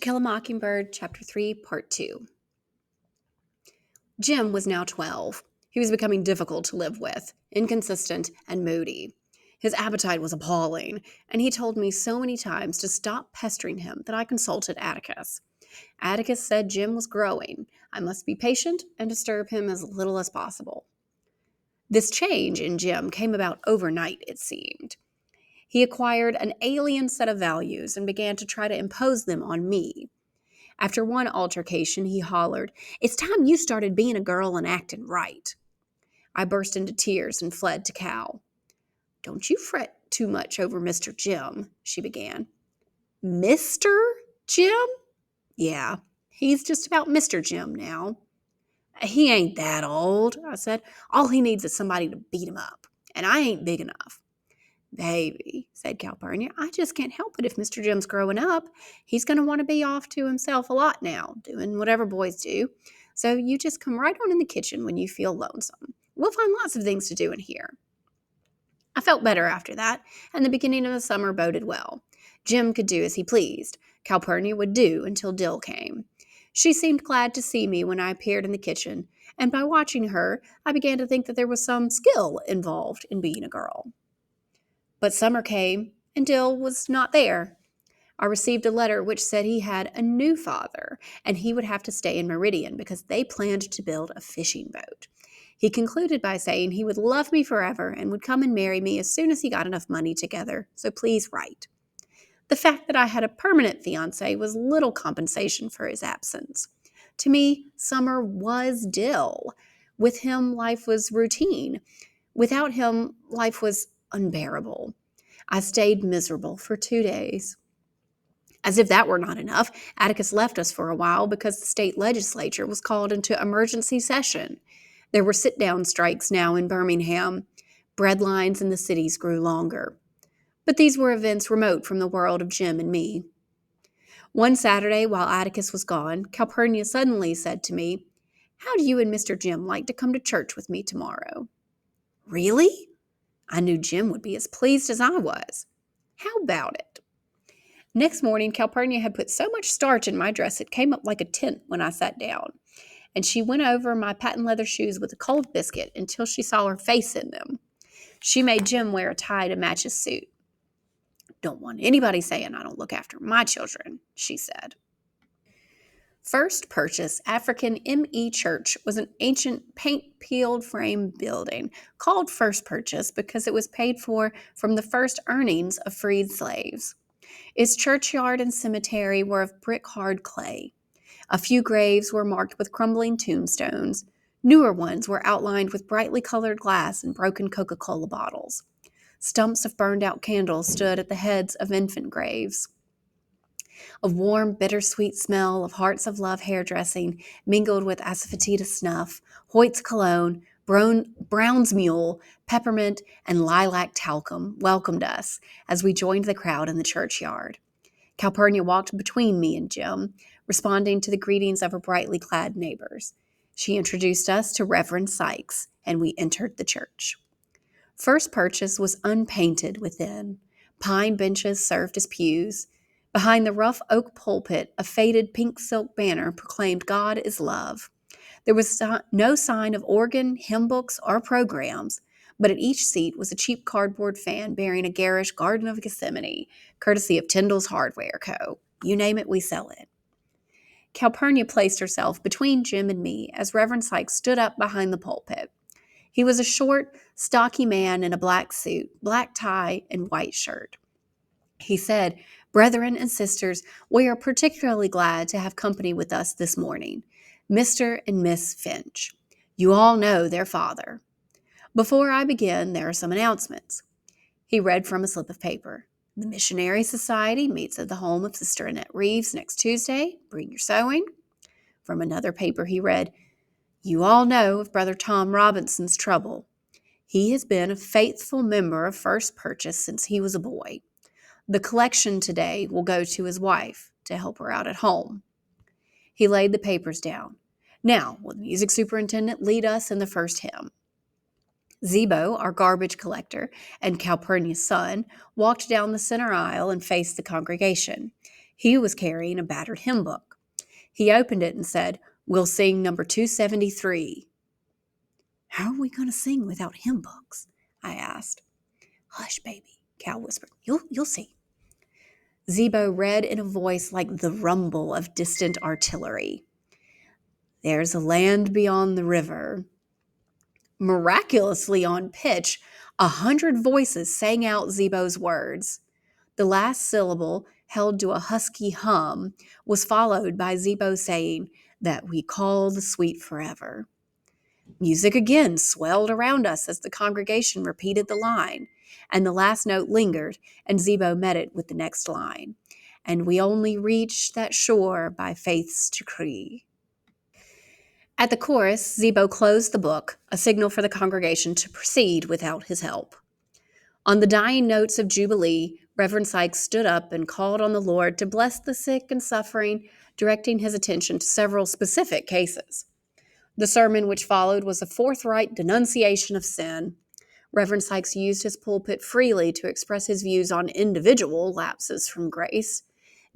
Kill a Mockingbird, Chapter 3, Part 2. Jim was now 12. He was becoming difficult to live with, inconsistent and moody. His appetite was appalling, and he told me so many times to stop pestering him that I consulted Atticus. Atticus said Jim was growing. I must be patient and disturb him as little as possible. This change in Jim came about overnight, it seemed. He acquired an alien set of values and began to try to impose them on me. After one altercation, he hollered, "It's time you started being a girl and acting right." I burst into tears and fled to Cal. "Don't you fret too much over Mr. Jim," she began. "Mr. Jim?" "Yeah, he's just about Mr. Jim now." "He ain't that old," I said. "All he needs is somebody to beat him up, and I ain't big enough." "Baby," said Calpurnia, "I just can't help it if Mr. Jim's growing up. He's going to want to be off to himself a lot now, doing whatever boys do. So you just come right on in the kitchen when you feel lonesome. We'll find lots of things to do in here." I felt better after that, and the beginning of the summer boded well. Jim could do as he pleased. Calpurnia would do until Dill came. She seemed glad to see me when I appeared in the kitchen, and by watching her, I began to think that there was some skill involved in being a girl. But summer came, and Dill was not there. I received a letter which said he had a new father, and he would have to stay in Meridian because they planned to build a fishing boat. He concluded by saying he would love me forever and would come and marry me as soon as he got enough money together, so please write. The fact that I had a permanent fiancé was little compensation for his absence. To me, summer was Dill. With him, life was routine. Without him, life was unbearable. I stayed miserable for 2 days. As if that were not enough, Atticus left us for a while because the state legislature was called into emergency session. There were sit-down strikes now in Birmingham. Bread lines in the cities grew longer. But these were events remote from the world of Jim and me. One Saturday, while Atticus was gone, Calpurnia suddenly said to me, "How do you and Mr. Jim like to come to church with me tomorrow?" "Really?" I knew Jim would be as pleased as I was. "How about it?" Next morning, Calpurnia had put so much starch in my dress it came up like a tent when I sat down, and she went over my patent leather shoes with a cold biscuit until she saw her face in them. She made Jim wear a tie to match his suit. "Don't want anybody saying I don't look after my children," she said. First Purchase African M.E. Church was an ancient paint-peeled frame building called First Purchase because it was paid for from the first earnings of freed slaves. Its churchyard and cemetery were of brick-hard clay. A few graves were marked with crumbling tombstones. Newer ones were outlined with brightly colored glass and broken Coca-Cola bottles. Stumps of burned-out candles stood at the heads of infant graves. A warm, bittersweet smell of Hearts of Love hairdressing mingled with asafoetida snuff, Hoyt's cologne, Brown's mule, peppermint, and lilac talcum welcomed us as we joined the crowd in the churchyard. Calpurnia walked between me and Jim, responding to the greetings of her brightly clad neighbors. She introduced us to Reverend Sykes, and we entered the church. First Purchase was unpainted within. Pine benches served as pews. Behind the rough oak pulpit, a faded pink silk banner proclaimed "God is love." There was no sign of organ, hymn books, or programs, but at each seat was a cheap cardboard fan bearing a garish Garden of Gethsemane, courtesy of Tyndall's Hardware Co. You name it, we sell it. Calpurnia placed herself between Jim and me as Reverend Sykes stood up behind the pulpit. He was a short, stocky man in a black suit, black tie, and white shirt. He said, "Brethren and sisters, we are particularly glad to have company with us this morning. Mr. and Miss Finch. You all know their father. Before I begin, there are some announcements." He read from a slip of paper. "The Missionary Society meets at the home of Sister Annette Reeves next Tuesday. Bring your sewing." From another paper he read, "You all know of Brother Tom Robinson's trouble. He has been a faithful member of First Purchase since he was a boy. The collection today will go to his wife to help her out at home." He laid the papers down. "Now, will the music superintendent lead us in the first hymn?" Zebo, our garbage collector, and Calpurnia's son, walked down the center aisle and faced the congregation. He was carrying a battered hymn book. He opened it and said, "We'll sing number 273. "How are we going to sing without hymn books?" I asked. "Hush, baby," Cal whispered. You'll see." Zebo read in a voice like the rumble of distant artillery. "There's a land beyond the river." Miraculously on pitch, 100 voices sang out Zebo's words. The last syllable, held to a husky hum, was followed by Zebo saying, "That we call the sweet forever." Music again swelled around us as the congregation repeated the line, and the last note lingered, and Zebo met it with the next line. "And we only reach that shore by faith's decree." At the chorus, Zebo closed the book, a signal for the congregation to proceed without his help. On the dying notes of Jubilee, Reverend Sykes stood up and called on the Lord to bless the sick and suffering, directing his attention to several specific cases. The sermon which followed was a forthright denunciation of sin. Reverend Sykes used his pulpit freely to express his views on individual lapses from grace.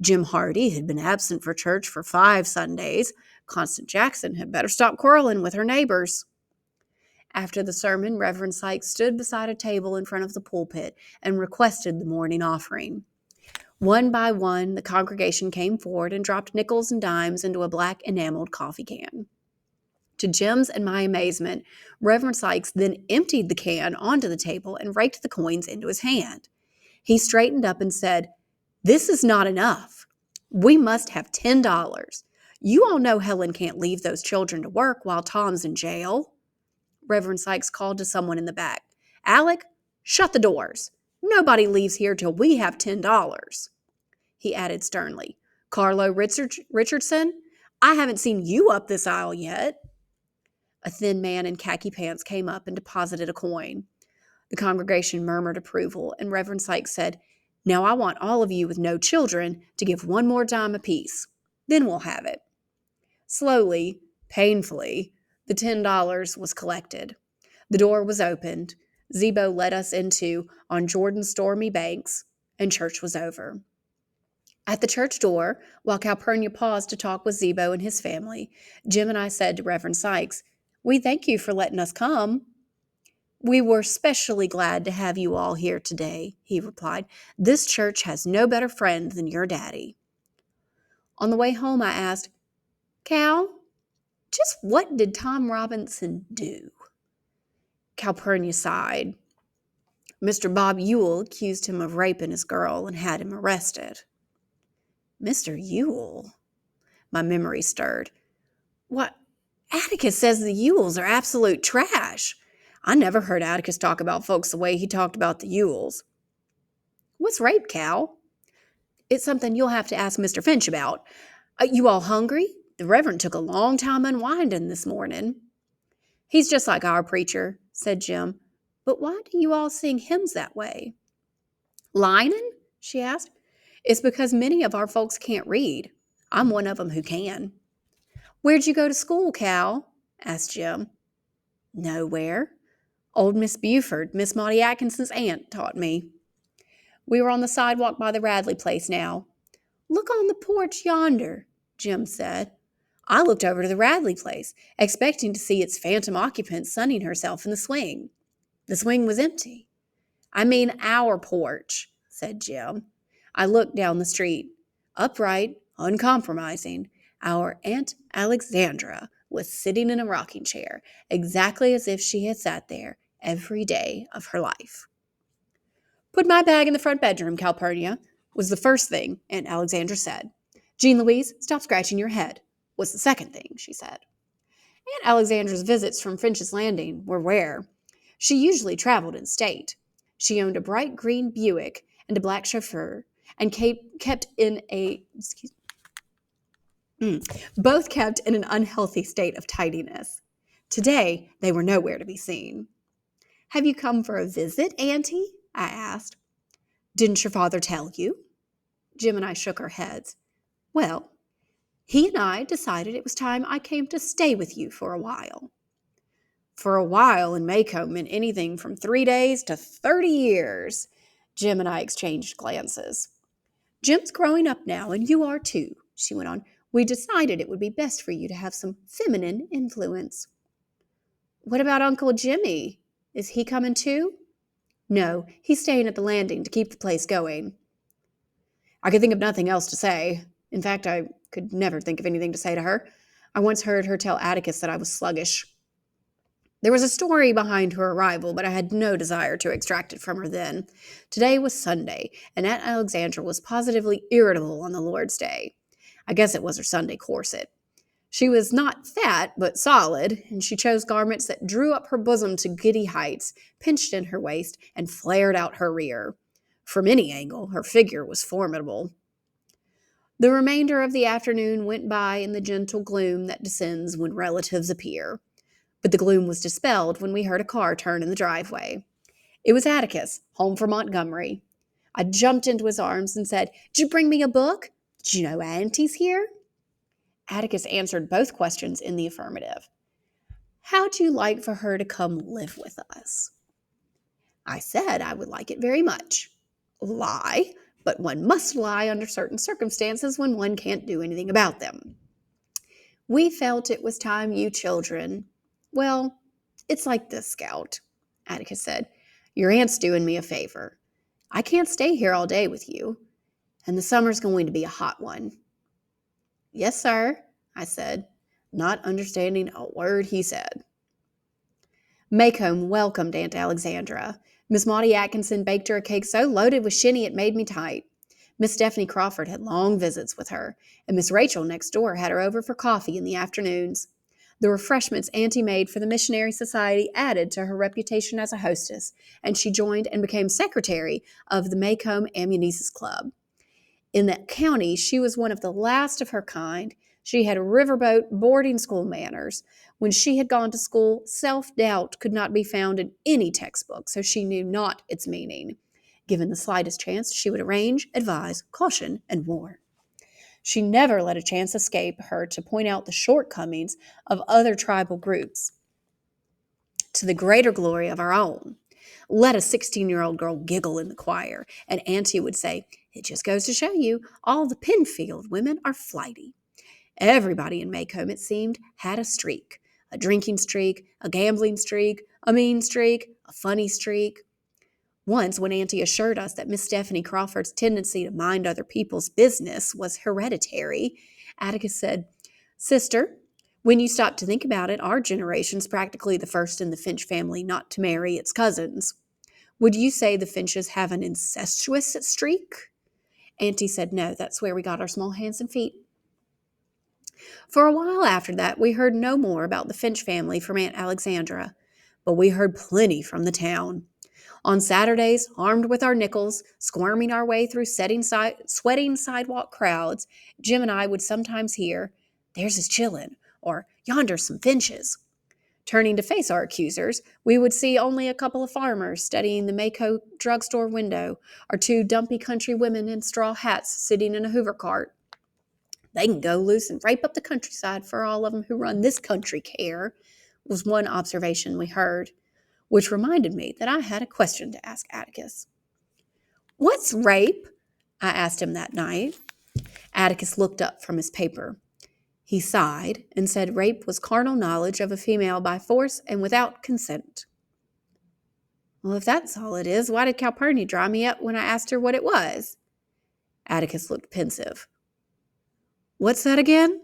Jim Hardy had been absent for church for 5 Sundays. Constance Jackson had better stop quarreling with her neighbors. After the sermon, Reverend Sykes stood beside a table in front of the pulpit and requested the morning offering. One by one, the congregation came forward and dropped nickels and dimes into a black enameled coffee can. To Jim's and my amazement, Reverend Sykes then emptied the can onto the table and raked the coins into his hand. He straightened up and said, "This is not enough. We must have $10. You all know Helen can't leave those children to work while Tom's in jail." Reverend Sykes called to someone in the back. "Alec, shut the doors. Nobody leaves here till we have $10. He added sternly, "Carlo Richardson, I haven't seen you up this aisle yet." A thin man in khaki pants came up and deposited a coin. The congregation murmured approval, and Reverend Sykes said, "Now I want all of you with no children to give one more dime apiece. Then we'll have it." Slowly, painfully, the $10 was collected. The door was opened. Zebo led us into "On Jordan's Stormy Banks," and church was over. At the church door, while Calpurnia paused to talk with Zebo and his family, Jim and I said to Reverend Sykes, "We thank you for letting us come." "We were specially glad to have you all here today," he replied. "This church has no better friend than your daddy." On the way home, I asked, "Cal, just what did Tom Robinson do?" Calpurnia sighed. "Mr. Bob Ewell accused him of raping his girl and had him arrested." "Mr. Ewell?" My memory stirred. "What? Atticus says the Ewells are absolute trash. I never heard Atticus talk about folks the way he talked about the Ewells." "What's rape, Cal?" "It's something you'll have to ask Mr. Finch about. You all hungry? The Reverend took a long time unwinding this morning." "He's just like our preacher," said Jim. "But why do you all sing hymns that way?" "Lining?" she asked. "It's because many of our folks can't read. I'm one of them who can." "Where'd you go to school, Cal?" asked Jim. "Nowhere. Old Miss Buford, Miss Maudie Atkinson's aunt, taught me." We were on the sidewalk by the Radley place now. "Look on the porch yonder," Jim said. I looked over to the Radley place, expecting to see its phantom occupant sunning herself in the swing. The swing was empty. "I mean our porch," said Jim. I looked down the street. Upright, uncompromising, our Aunt Alexandra was sitting in a rocking chair, exactly as if she had sat there every day of her life. "Put my bag in the front bedroom, Calpurnia," was the first thing Aunt Alexandra said. "Jean Louise, stop scratching your head," was the second thing she said. Aunt Alexandra's visits from Finch's Landing were rare. She usually traveled in state. She owned a bright green Buick and a black chauffeur, and both kept in an unhealthy state of tidiness. Today, they were nowhere to be seen. "Have you come for a visit, Auntie?" I asked. "Didn't your father tell you?" Jim and I shook our heads. "Well, he and I decided it was time I came to stay with you for a while." For a while in Maycomb meant anything from 3 days to 30 years. Jim and I exchanged glances. Jim's growing up now, and you are too, she went on. We decided it would be best for you to have some feminine influence. What about Uncle Jimmy? Is he coming too? No, he's staying at the landing to keep the place going. I could think of nothing else to say. In fact, I could never think of anything to say to her. I once heard her tell Atticus that I was sluggish. There was a story behind her arrival, but I had no desire to extract it from her then. Today was Sunday, and Aunt Alexandra was positively irritable on the Lord's Day. I guess it was her Sunday corset. She was not fat, but solid, and she chose garments that drew up her bosom to giddy heights, pinched in her waist, and flared out her rear. From any angle, her figure was formidable. The remainder of the afternoon went by in the gentle gloom that descends when relatives appear. But the gloom was dispelled when we heard a car turn in the driveway. It was Atticus, home from Montgomery. I jumped into his arms and said, "Did you bring me a book? Did you know Auntie's here?" Atticus answered both questions in the affirmative. "How'd you like for her to come live with us?" I said I would like it very much. Lie, but one must lie under certain circumstances when one can't do anything about them. We felt it was time you children. Well, it's like this, Scout, Atticus said. Your aunt's doing me a favor. I can't stay here all day with you, and the summer's going to be a hot one. Yes, sir, I said, not understanding a word he said. Maycomb welcomed Aunt Alexandra. Miss Maudie Atkinson baked her a cake so loaded with shinny it made me tight. Miss Stephanie Crawford had long visits with her, and Miss Rachel next door had her over for coffee in the afternoons. The refreshments Auntie made for the Missionary Society added to her reputation as a hostess, and she joined and became secretary of the Maycomb Ammunices Club. In that county, she was one of the last of her kind. She had riverboat boarding school manners. When she had gone to school, self-doubt could not be found in any textbook, so she knew not its meaning. Given the slightest chance, she would arrange, advise, caution, and warn. She never let a chance escape her to point out the shortcomings of other tribal groups to the greater glory of our own. Let a 16-year-old girl giggle in the choir, and Auntie would say, "It just goes to show you, all the Penfield women are flighty." Everybody in Maycomb, it seemed, had a streak. A drinking streak, a gambling streak, a mean streak, a funny streak. Once, when Auntie assured us that Miss Stephanie Crawford's tendency to mind other people's business was hereditary, Atticus said, "Sister, when you stop to think about it, our generation's practically the first in the Finch family not to marry its cousins. Would you say the Finches have an incestuous streak?" Auntie said, "No, that's where we got our small hands and feet." For a while after that, we heard no more about the Finch family from Aunt Alexandra, but we heard plenty from the town. On Saturdays, armed with our nickels, squirming our way through sweating sidewalk crowds, Jim and I would sometimes hear, "There's his chillin'," or "Yonder's some Finches." Turning to face our accusers, we would see only a couple of farmers studying the Mayco drugstore window, or two dumpy country women in straw hats sitting in a Hoover cart. "They can go loose and rape up the countryside for all of them who run this country care," was one observation we heard, which reminded me that I had a question to ask Atticus. "What's rape?" I asked him that night. Atticus looked up from his paper. He sighed and said rape was carnal knowledge of a female by force and without consent. "Well, if that's all it is, why did Calpurnia dry me up when I asked her what it was?" Atticus looked pensive. "What's that again?"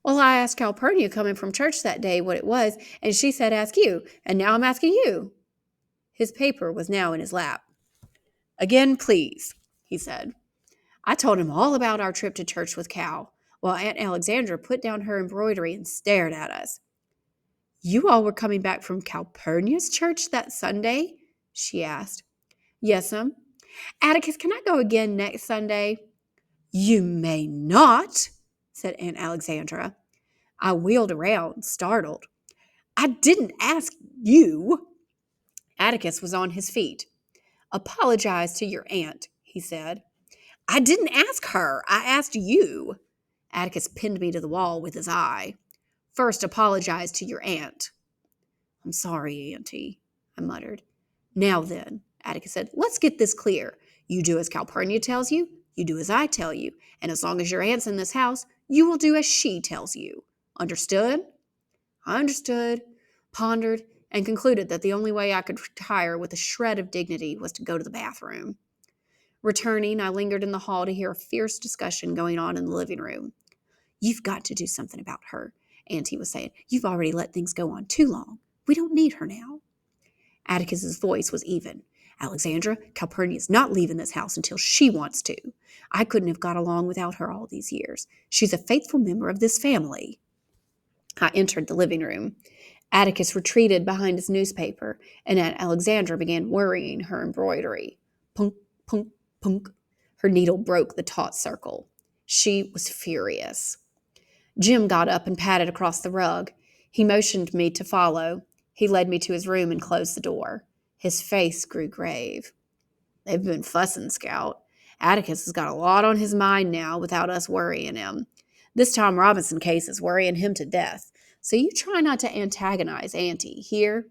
"Well, I asked Calpurnia coming from church that day what it was, and she said ask you, and now I'm asking you." His paper was now in his lap. "Again, please," he said. I told him all about our trip to church with Cal, while Aunt Alexandra put down her embroidery and stared at us. "You all were coming back from Calpurnia's church that Sunday?" she asked. "Yes'm." "Atticus, can I go again next Sunday?" "You may not," said Aunt Alexandra. I wheeled around, startled. "I didn't ask you." Atticus was on his feet. "Apologize to your aunt," he said. "I didn't ask her. I asked you." Atticus pinned me to the wall with his eye. "First, apologize to your aunt." "I'm sorry, Auntie," I muttered. "Now then," Atticus said, "let's get this clear. You do as Calpurnia tells you, You do as I tell you, and as long as your aunt's in this house, you will do as she tells you. Understood? I understood, pondered, and concluded that the only way I could retire with a shred of dignity was to go to the bathroom. Returning, I lingered in the hall to hear a fierce discussion going on in the living room. You've got to do something about her, Auntie was saying. You've already let things go on too long. We don't need her now. Atticus's voice was even. Alexandra, Calpurnia's not leaving this house until she wants to. I couldn't have got along without her all these years. She's a faithful member of this family. I entered the living room. Atticus retreated behind his newspaper, and Aunt Alexandra began worrying her embroidery. Punk, punk, punk. Her needle broke the taut circle. She was furious. Jim got up and padded across the rug. He motioned me to follow. He led me to his room and closed the door. His face grew grave. They've been fussing, Scout. Atticus has got a lot on his mind now without us worrying him. This Tom Robinson case is worrying him to death. So you try not to antagonize Auntie, hear?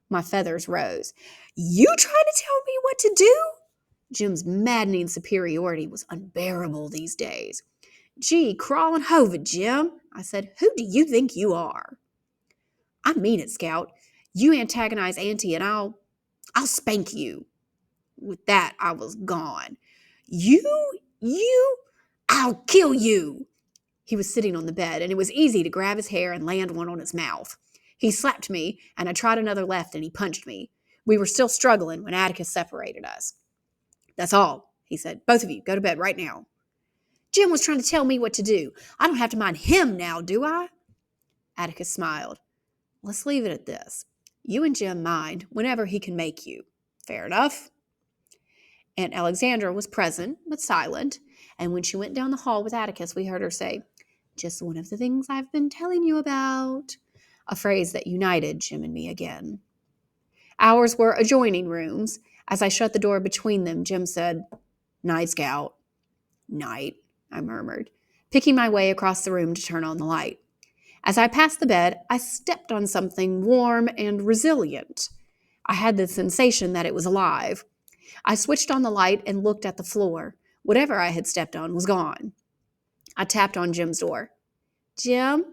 My feathers rose. You trying to tell me what to do? Jim's maddening superiority was unbearable these days. Gee, crawling Hovid, Jim, I said. Who do you think you are? I mean it, Scout. You antagonize Auntie and I'll spank you. With that, I was gone. You, I'll kill you. He was sitting on the bed, and it was easy to grab his hair and land one on his mouth. He slapped me, and I tried another left, and he punched me. We were still struggling when Atticus separated us. That's all, he said. Both of you, go to bed right now. Jim was trying to tell me what to do. I don't have to mind him now, do I? Atticus smiled. Let's leave it at this. You and Jim mind whenever he can make you. Fair enough? Aunt Alexandra was present, but silent, and when she went down the hall with Atticus, we heard her say, just one of the things I've been telling you about, a phrase that united Jim and me again. Ours were adjoining rooms. As I shut the door between them, Jim said, Night, Scout. Night, I murmured, picking my way across the room to turn on the light. As I passed the bed, I stepped on something warm and resilient. I had the sensation that it was alive. I switched on the light and looked at the floor. Whatever I had stepped on was gone. I tapped on Jim's door. Jim,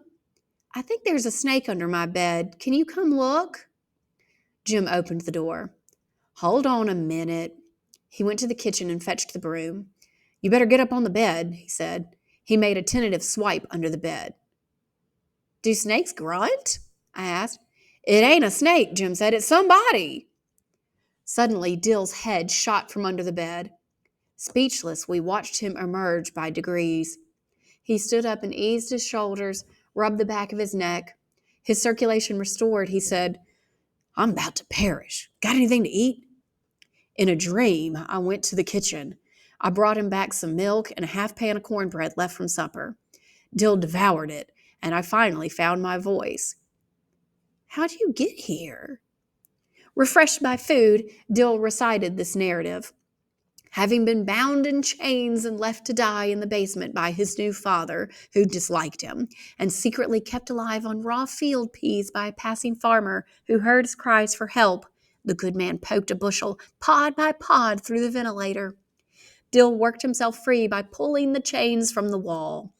I think there's a snake under my bed. Can you come look? Jim opened the door. Hold on a minute. He went to the kitchen and fetched the broom. You better get up on the bed, he said. He made a tentative swipe under the bed. Do snakes grunt? I asked. It ain't a snake, Jim said. It's somebody. Suddenly, Dill's head shot from under the bed. Speechless, we watched him emerge by degrees. He stood up and eased his shoulders, rubbed the back of his neck. His circulation restored, he said, I'm about to perish. Got anything to eat? In a dream, I went to the kitchen. I brought him back some milk and a half pan of cornbread left from supper. Dill devoured it, and I finally found my voice. How'd you get here? Refreshed by food, Dill recited this narrative. Having been bound in chains and left to die in the basement by his new father, who disliked him, and secretly kept alive on raw field peas by a passing farmer who heard his cries for help, the good man poked a bushel, pod by pod, through the ventilator. Dill worked himself free by pulling the chains from the wall.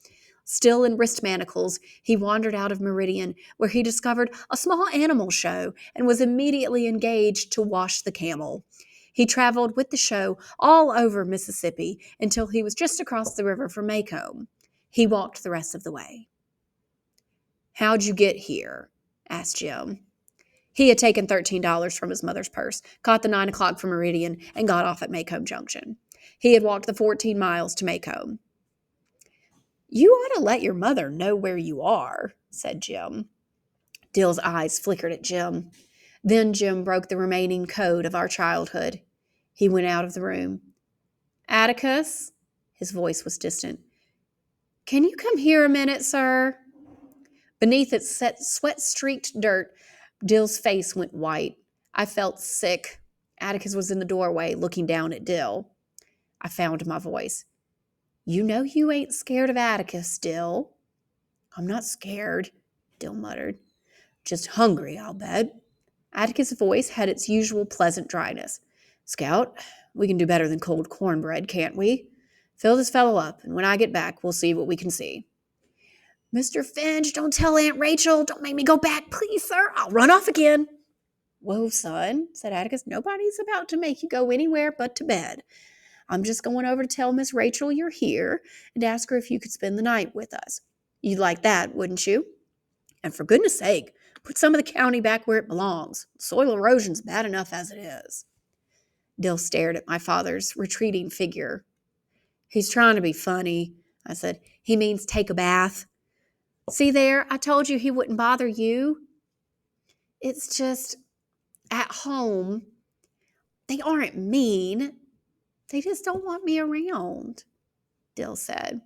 Still in wrist manacles, he wandered out of Meridian, where he discovered a small animal show and was immediately engaged to wash the camel. He traveled with the show all over Mississippi until he was just across the river from Macomb. He walked the rest of the way. How'd you get here? Asked Jim. He had taken $13 from his mother's purse, caught the 9 o'clock from Meridian, and got off at Macomb Junction. He had walked the 14 miles to Macomb. You ought to let your mother know where you are, said Jim. Dill's eyes flickered at Jim. Then Jim broke the remaining code of our childhood. He went out of the room. Atticus, his voice was distant. Can you come here a minute, sir? Beneath its sweat-streaked dirt, Dill's face went white. I felt sick. Atticus was in the doorway, looking down at Dill. I found my voice. You know you ain't scared of Atticus, Dill. I'm not scared, Dill muttered. Just hungry, I'll bet. Atticus' voice had its usual pleasant dryness. Scout, we can do better than cold cornbread, can't we? Fill this fellow up, and when I get back, we'll see what we can see. Mr. Finch, don't tell Aunt Rachel. Don't make me go back, please, sir. I'll run off again. Whoa, son, said Atticus. Nobody's about to make you go anywhere but to bed. I'm just going over to tell Miss Rachel you're here and ask her if you could spend the night with us. You'd like that, wouldn't you? And for goodness sake, put some of the county back where it belongs. Soil erosion's bad enough as it is. Dill stared at my father's retreating figure. He's trying to be funny, I said. He means take a bath. See there, I told you he wouldn't bother you. It's just, at home, they aren't mean. They just don't want me around, Dill said.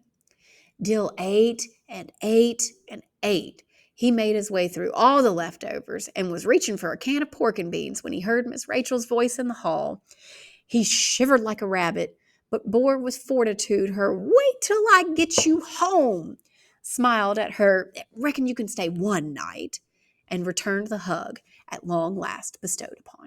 Dill ate and ate and ate. He made his way through all the leftovers and was reaching for a can of pork and beans when he heard Miss Rachel's voice in the hall. He shivered like a rabbit, but bore with fortitude her "Wait till I get you home," smiled at her "Reckon you can stay one night," and returned the hug at long last bestowed upon